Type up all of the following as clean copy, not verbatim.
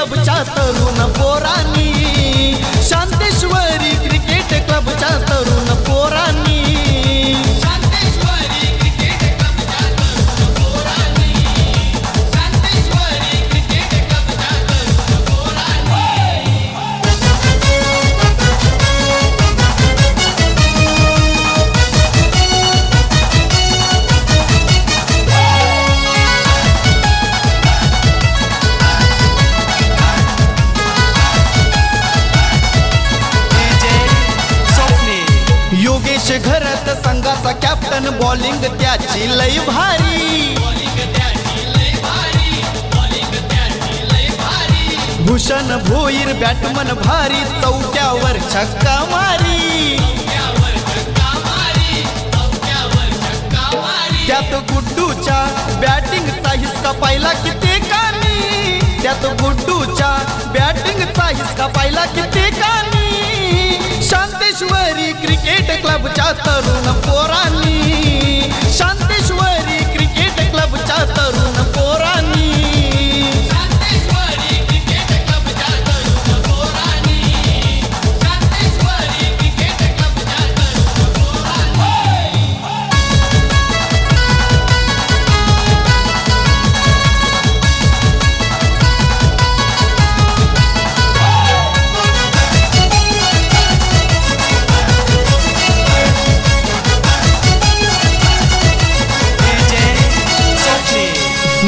क्लबच्या तरुण पोरांनी, शांतेश्वरी क्रिकेट क्लबच्या तरुण पोरांनी, शांतेश्वरी क्रिकेट क्लबच्या तरुण पोरांनी, शांतेश्वरी क्रिकेट क्लबच्या तरुण पोरांनी. योगेश घरत संघाचा कॅप्टन, बॉलिंग त्याची लय भारी, भूषण भोईर बॅटमन भारी, चौक्यावर छक्का मारी, त्यात गुड्डूच्या बॅटिंगचा हिसका पाहिला कित्येकानी, त्यात गुड्डूच्या बॅटिंगचा हिसका पाहिला कित्येकानी, शांतेश्वरी क्रिकेट क्लबच्या तरुण पोरांनी, शांतेश्वरी क्रिकेट क्लबच्या तरुण पोरांनी, शांतेश्वरी क्रिकेट क्लबच्या तरुण पोरांनी, शांतेश्वरी क्रिकेट क्लबच्या तरुण पोरांनी.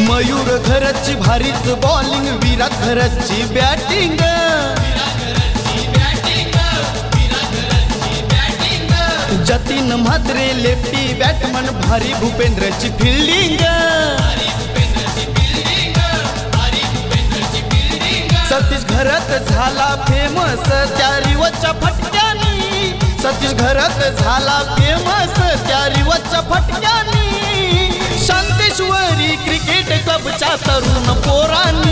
मयूर घरची भारीच बॉलिंग, विराट घरची batting, Jatin Mhatre lefty batsman भारी, भूपेंद्रची फिल्डिंग, सतीश घरत झाला फेमस त्या रिवच्या फटक्यानी, सतीश घरत झाला फेमस त्या रिवच्या फटक्यानी, शांतेश्वरी क्रिकेट क्लबच्या तरुण पोरांनी.